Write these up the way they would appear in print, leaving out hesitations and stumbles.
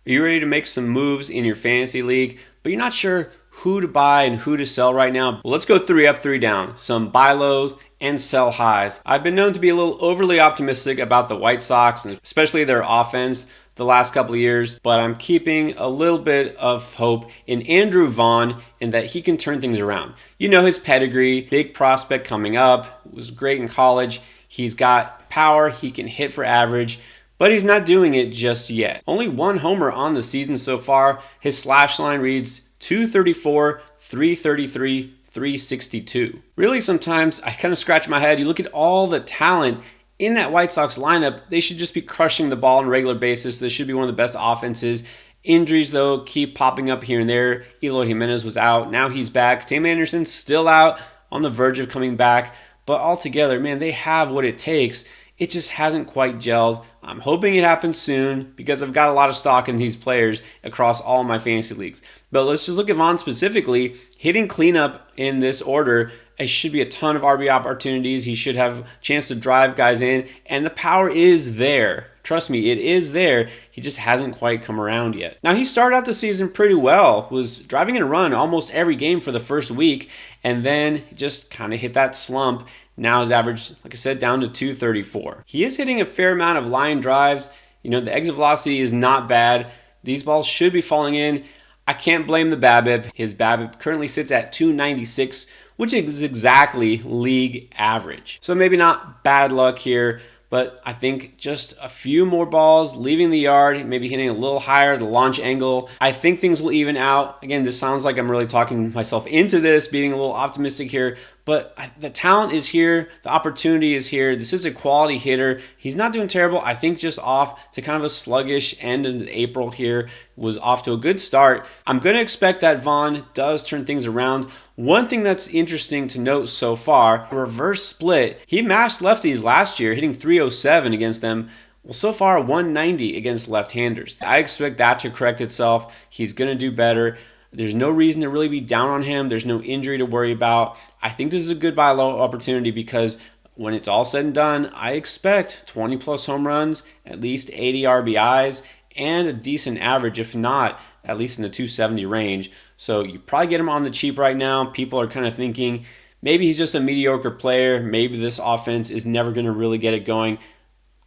Are you ready to make some moves in your fantasy league, but you're not sure who to buy and who to sell right now? Well, let's go 3 up, 3 down. Some buy lows and sell highs. I've been known to be a little overly optimistic about the White Sox, and especially their offense the last couple of years, but I'm keeping a little bit of hope in Andrew Vaughn and that he can turn things around. You know his pedigree, big prospect coming up, was great in college. He's got power, he can hit for average, but he's not doing it just yet. Only 1 homer on the season so far. His slash line reads 234, 333, 362. Really, sometimes I kind of scratch my head. You look at all the talent in that White Sox lineup, they should just be crushing the ball on a regular basis. This should be one of the best offenses. Injuries, though, keep popping up here and there. Eloy Jimenez was out. Now he's back. Tim Anderson's still out, on the verge of coming back. But altogether, man, they have what it takes. It just hasn't quite gelled. I'm hoping it happens soon because I've got a lot of stock in these players across all my fantasy leagues. But let's just look at Vaughn specifically. Hitting cleanup in this order, it should be a ton of RB opportunities. He should have a chance to drive guys in, and the power is there. Trust me, it is there. He just hasn't quite come around yet. Now, he started out the season pretty well, was driving in a run almost every game for the first week, and then just kind of hit that slump. Now his average, like I said, down to 234. He is hitting a fair amount of line drives. You know, the exit velocity is not bad. These balls should be falling in. I can't blame the BABIP. His BABIP currently sits at 296, which is exactly league average. So maybe not bad luck here, but I think just a few more balls leaving the yard, maybe hitting a little higher, the launch angle. I think things will even out. Again, this sounds like I'm really talking myself into this, being a little optimistic here, but the talent is here. The opportunity is here. This is a quality hitter. He's not doing terrible. I think just off to kind of a sluggish end in April here. Was off to a good start. I'm going to expect that Vaughn does turn things around. One thing that's interesting to note so far, reverse split. He matched lefties last year, hitting 307 against them. Well, so far 190 against left-handers. I expect that to correct itself. He's going to do better. There's no reason to really be down on him. There's no injury to worry about. I think this is a good buy low opportunity because when it's all said and done, I expect 20 plus home runs, at least 80 RBIs, and a decent average, if not at least in the 270 range. So you probably get him on the cheap right now. People are kind of thinking maybe he's just a mediocre player. Maybe this offense is never going to really get it going.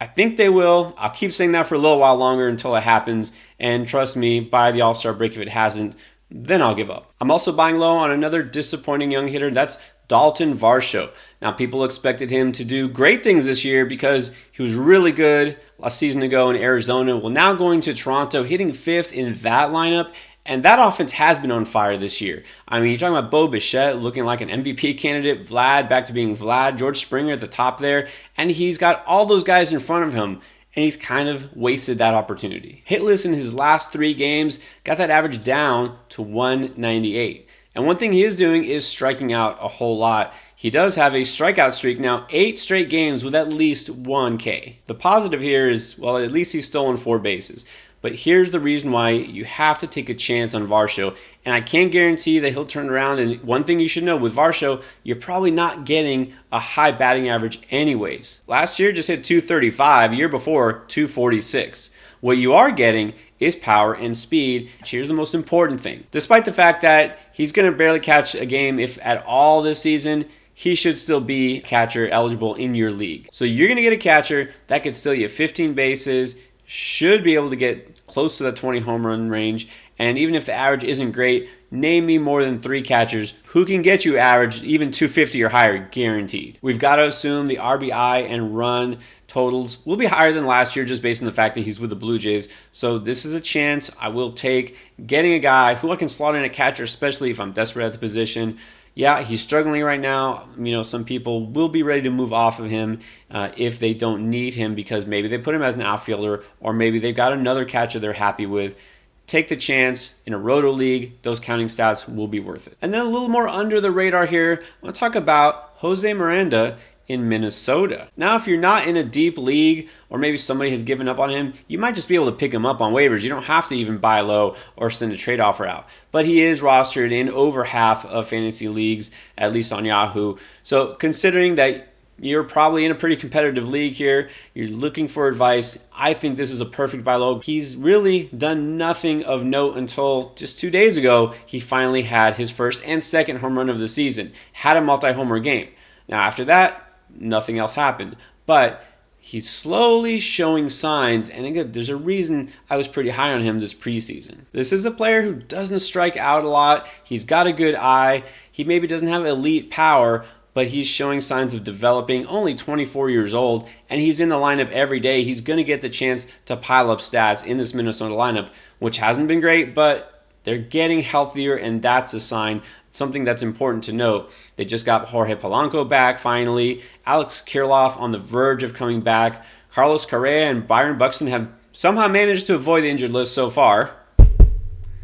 I think they will. I'll keep saying that for a little while longer until it happens. And trust me, by the All-Star break, if it hasn't, then I'll give up. I'm also buying low on another disappointing young hitter. That's Dalton Varsho. Now, people expected him to do great things this year because he was really good last season ago in Arizona. Well, now going to Toronto, hitting 5th in that lineup. And that offense has been on fire this year. I mean, you're talking about Bo Bichette looking like an MVP candidate, Vlad back to being Vlad, George Springer at the top there, and he's got all those guys in front of him, and he's kind of wasted that opportunity. Hitless in his last 3 games, got that average down to 198. And one thing he is doing is striking out a whole lot. He does have a strikeout streak now, 8 straight games with at least 1 K. The positive here is, well, at least he's stolen 4 bases. But here's the reason why you have to take a chance on Varsho. And I can't guarantee that he'll turn around. And one thing you should know with Varsho, you're probably not getting a high batting average anyways. Last year just hit 235, year before 246. What you are getting is power and speed. Here's the most important thing. Despite the fact that he's going to barely catch a game, if at all this season, he should still be catcher eligible in your league. So you're going to get a catcher that could steal you 15 bases, should be able to get close to that 20 home run range. And even if the average isn't great, name me more than 3 catchers who can get you average even 250 or higher guaranteed. We've got to assume the RBI and run totals will be higher than last year just based on the fact that he's with the Blue Jays. So this is a chance I will take, getting a guy who I can slot in a catcher, especially if I'm desperate at the position. Yeah, he's struggling right now. You know, some people will be ready to move off of him if they don't need him because maybe they put him as an outfielder or maybe they've got another catcher they're happy with. Take the chance. In a roto league, those counting stats will be worth it. And then a little more under the radar here, I want to talk about Jose Miranda in Minnesota. Now, if you're not in a deep league or maybe somebody has given up on him, you might just be able to pick him up on waivers. You don't have to even buy low or send a trade offer out. But he is rostered in over half of fantasy leagues, at least on Yahoo. So considering that you're probably in a pretty competitive league here, you're looking for advice, I think this is a perfect buy low. He's really done nothing of note until just 2 days ago. He finally had his first and second home run of the season, had a multi-homer game. Now after that, nothing else happened. But he's slowly showing signs, and again, there's a reason I was pretty high on him this preseason. This is a player who doesn't strike out a lot. He's got a good eye. He maybe doesn't have elite power, but he's showing signs of developing, only 24 years old, and he's in the lineup every day. He's going to get the chance to pile up stats in this Minnesota lineup, which hasn't been great, but they're getting healthier, and that's a sign. Something that's important to note. They just got Jorge Polanco back finally. Alex Kirilloff on the verge of coming back. Carlos Correa and Byron Buxton have somehow managed to avoid the injured list so far.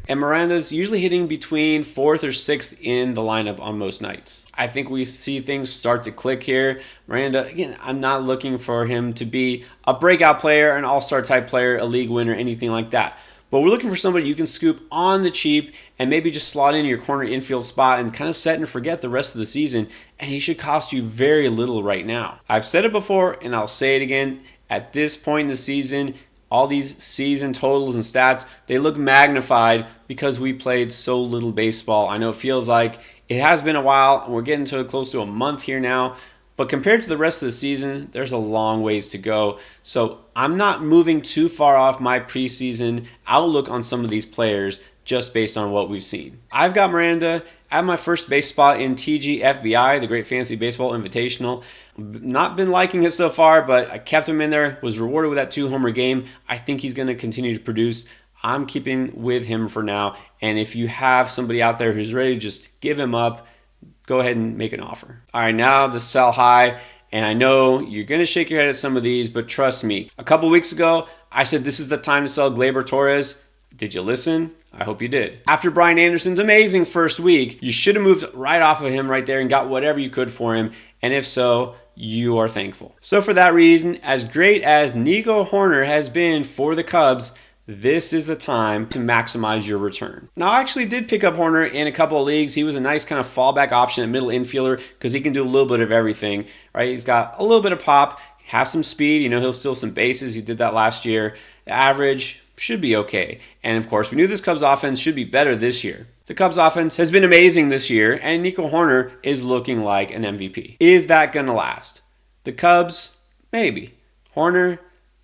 And Miranda's usually hitting between 4th or 6th in the lineup on most nights. I think we see things start to click here. Miranda, again, I'm not looking for him to be a breakout player, an all-star type player, a league winner, anything like that. But we're looking for somebody you can scoop on the cheap and maybe just slot in your corner infield spot and kind of set and forget the rest of the season. And he should cost you very little right now. I've said it before and I'll say it again. At this point in the season, all these season totals and stats, they look magnified because we played so little baseball. I know it feels like it has been a while and we're getting to close to a month here now. But compared to the rest of the season, there's a long ways to go. So I'm not moving too far off my preseason outlook on some of these players just based on what we've seen. I've got Miranda at my first base spot in TGFBI, the Great Fantasy Baseball Invitational. Not been liking it so far, but I kept him in there, was rewarded with that 2-homer game. I think he's going to continue to produce. I'm keeping with him for now. And if you have somebody out there who's ready to just give him up, go ahead and make an offer. All right, now the sell high. And I know you're going to shake your head at some of these, but trust me. A couple weeks ago, I said this is the time to sell Gleyber Torres. Did you listen? I hope you did. After Brian Anderson's amazing first week, you should have moved right off of him right there and got whatever you could for him. And if so, you are thankful. So for that reason, as great as Nico Hoerner has been for the Cubs, this is the time to maximize your return. Now, I actually did pick up Hoerner in a couple of leagues. He was a nice kind of fallback option at middle infielder because he can do a little bit of everything, right? He's got a little bit of pop, has some speed. You know, he'll steal some bases. He did that last year. The average should be okay. And of course, we knew this Cubs offense should be better this year. The Cubs offense has been amazing this year, and Nico Hoerner is looking like an MVP. Is that going to last? The Cubs, maybe. Hoerner,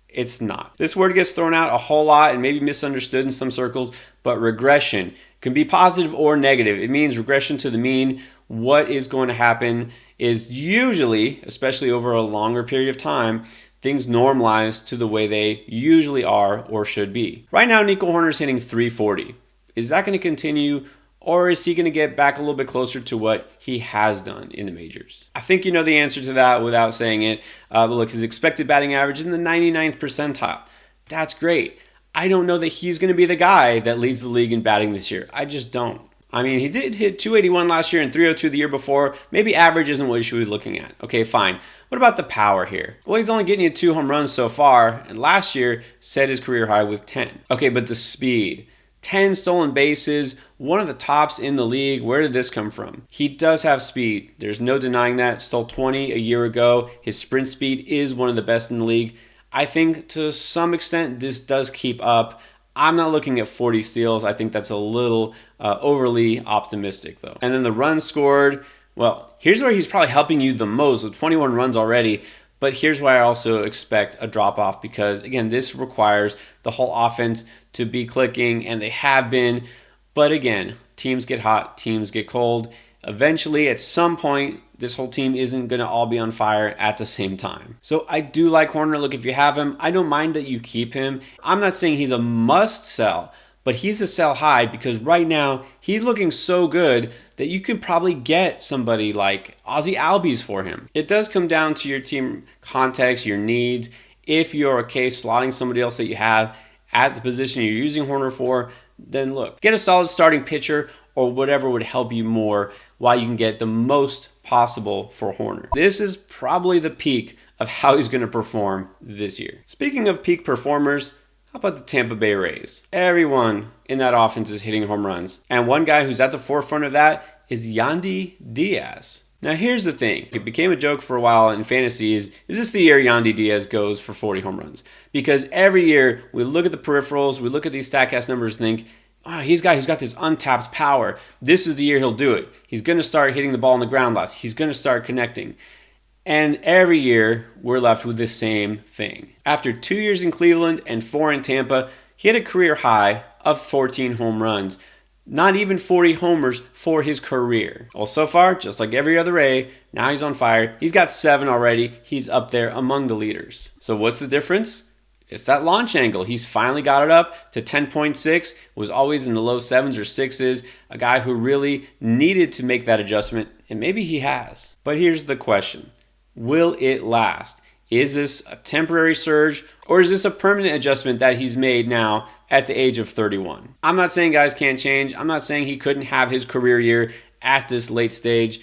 it's not. This word gets thrown out a whole lot and maybe misunderstood in some circles, but regression can be positive or negative. It means regression to the mean. What is going to happen is usually, especially over a longer period of time, things normalize to the way they usually are or should be. Right now, Nico Hoerner's hitting 340. Is that going to continue, or is he going to get back a little bit closer to what he has done in the majors? I think you know the answer to that without saying it. But look, his expected batting average is in the 99th percentile. That's great. I don't know that he's going to be the guy that leads the league in batting this year. I just don't. I mean, he did hit 281 last year and 302 the year before. Maybe average isn't what you should be looking at. Okay, fine. What about the power here? Well, he's only getting you 2 home runs so far, and last year set his career high with 10. Okay, but the speed. 10 stolen bases, one of the tops in the league. Where did this come from? He does have speed. There's no denying that. Stole 20 a year ago. His sprint speed is one of the best in the league. I think to some extent this does keep up. I'm not looking at 40 steals. I think that's a little overly optimistic though. And then the runs scored. Well, here's where he's probably helping you the most with 21 runs already. But here's why I also expect a drop-off because, again, this requires the whole offense to be clicking, and they have been. But again, teams get hot, teams get cold. Eventually, at some point, this whole team isn't going to all be on fire at the same time. So I do like Hoerner. Look, if you have him, I don't mind that you keep him. I'm not saying he's a must sell, but he's a sell high because right now he's looking so good that you could probably get somebody like Ozzie Albies for him. It does come down to your team context, your needs. If you're okay slotting somebody else that you have at the position you're using Hoerner for, then look, get a solid starting pitcher or whatever would help you more while you can get the most possible for Hoerner. This is probably the peak of how he's going to perform this year. Speaking of peak performers, how about the Tampa Bay Rays? Everyone in that offense is hitting home runs. And one guy who's at the forefront of that is Yandy Diaz. Now here's the thing. It became a joke for a while in fantasy is this the year Yandy Diaz goes for 40 home runs? Because every year we look at the peripherals, we look at these StatCast numbers and think, he's got this untapped power. This is the year he'll do it. He's going to start hitting the ball on the ground less. He's going to start connecting. And every year we're left with the same thing. After 2 years in Cleveland and 4 in Tampa, he had a career high of 14 home runs. Not even 40 homers for his career. Well, so far, just like every other Ray, now he's on fire. He's got 7 already. He's up there among the leaders. So what's the difference? It's that launch angle. He's finally got it up to 10.6. Was always in the low 7s or 6s. A guy who really needed to make that adjustment, and maybe he has. But here's the question. Will it last? Is this a temporary surge, or is this a permanent adjustment that he's made now at the age of 31? I'm not saying guys can't change. I'm not saying he couldn't have his career year at this late stage,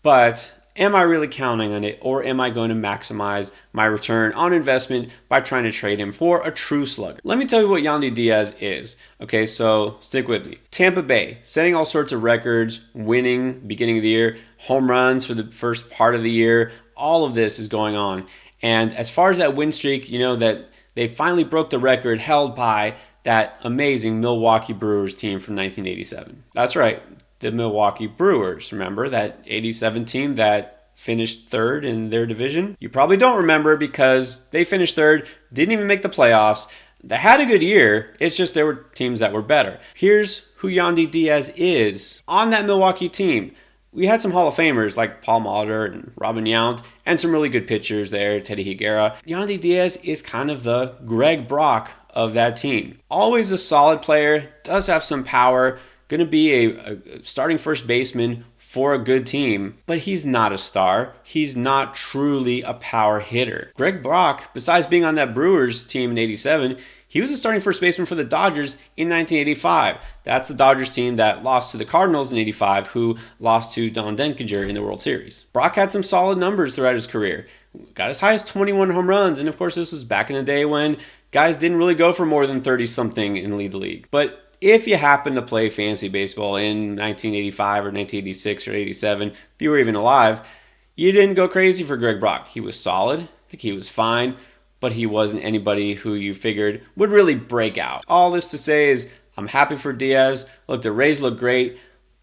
but am I really counting on it, or am I going to maximize my return on investment by trying to trade him for a true slugger? Let me tell you what Yandy Diaz is. Okay, so stick with me. Tampa Bay, setting all sorts of records, winning beginning of the year, home runs for the first part of the year. All of this is going on. And as far as that win streak, that they finally broke the record held by that amazing Milwaukee Brewers team from 1987. That's right, the Milwaukee Brewers. Remember that 87 team that finished third in their division? You probably don't remember because they finished third, didn't even make the playoffs. They had a good year, it's just there were teams that were better. Here's who Yandy Diaz is on that Milwaukee team. We had some Hall of Famers like Paul Molitor and Robin Yount and some really good pitchers there, Teddy Higuera. Yandy Diaz is kind of the Greg Brock of that team. Always a solid player, does have some power, going to be a starting first baseman for a good team, but he's not a star. He's not truly a power hitter. Greg Brock, besides being on that Brewers team in 87, he was a starting first baseman for the Dodgers in 1985. That's the Dodgers team that lost to the Cardinals in 85, who lost to Don Denkinger in the World Series. Brock had some solid numbers throughout his career. Got as high as 21 home runs, and of course this was back in the day when guys didn't really go for more than 30-something and lead the league. But if you happen to play fantasy baseball in 1985 or 1986 or 87, if you were even alive, you didn't go crazy for Greg Brock. He was solid. I think he was fine. But he wasn't anybody who you figured would really break out. All this to say is I'm happy for Diaz. Look, the Rays look great,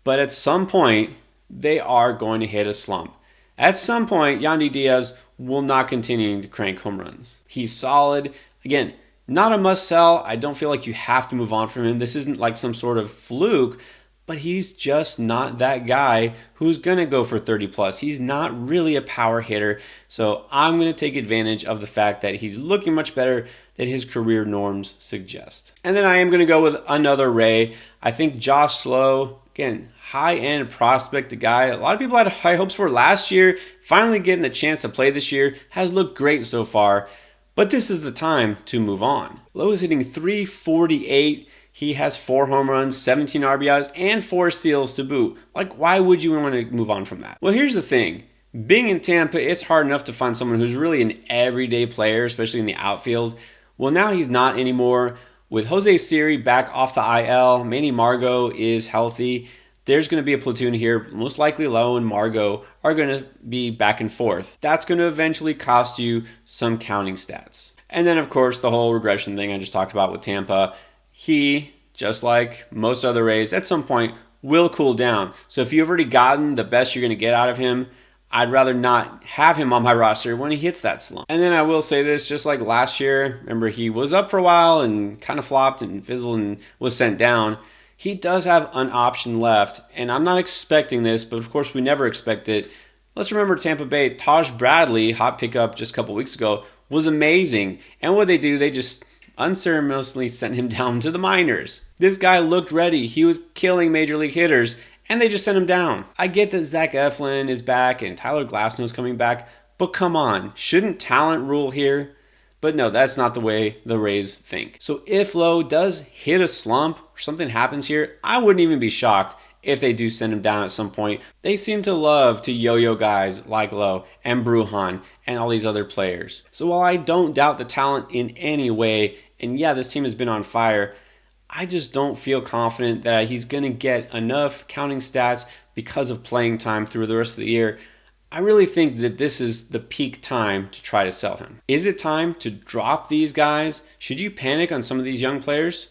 but at some point, they are going to hit a slump. At some point, Yandy Diaz will not continue to crank home runs. He's solid. Again, not a must sell. I don't feel like you have to move on from him. This isn't like some sort of fluke, but he's just not that guy who's going to go for 30 plus. He's not really a power hitter. So I'm going to take advantage of the fact that he's looking much better than his career norms suggest. And then I am going to go with another Ray. I think Josh Slow, again, high-end prospect, a guy a lot of people had high hopes for last year. Finally getting the chance to play this year, has looked great so far. But this is the time to move on. Lowe is hitting .348. He has 4 home runs, 17 RBIs, and 4 steals to boot. Like, why would you want to move on from that? Well, here's the thing. Being in Tampa, it's hard enough to find someone who's really an everyday player, especially in the outfield. Well, now he's not anymore. With Jose Siri back off the IL, Manny Margot is healthy. There's going to be a platoon here. Most likely Lowe and Margot are going to be back and forth. That's going to eventually cost you some counting stats. And then, of course, the whole regression thing I just talked about with Tampa. He, just like most other Rays, at some point will cool down. So if you've already gotten the best you're going to get out of him, I'd rather not have him on my roster when he hits that slump. And then I will say this, just like last year, remember he was up for a while and kind of flopped and fizzled and was sent down. He does have an option left, and I'm not expecting this, but of course we never expect it. Let's remember Tampa Bay, Taj Bradley, hot pickup just a couple weeks ago, was amazing. And what they do, they just unceremoniously sent him down to the minors. This guy looked ready. He was killing major league hitters, and they just sent him down. I get that Zach Eflin is back and Tyler Glasnow's coming back, but come on, shouldn't talent rule here? But no, that's not the way the Rays think. So if Lowe does hit a slump or something happens here, I wouldn't even be shocked if they do send him down at some point. They seem to love to yo-yo guys like Lowe and Brujan and all these other players. So while I don't doubt the talent in any way, and yeah, this team has been on fire, I just don't feel confident that he's going to get enough counting stats because of playing time through the rest of the year. I really think that this is the peak time to try to sell him. Is it time to drop these guys? Should you panic on some of these young players?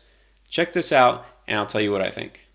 Check this out, and I'll tell you what I think.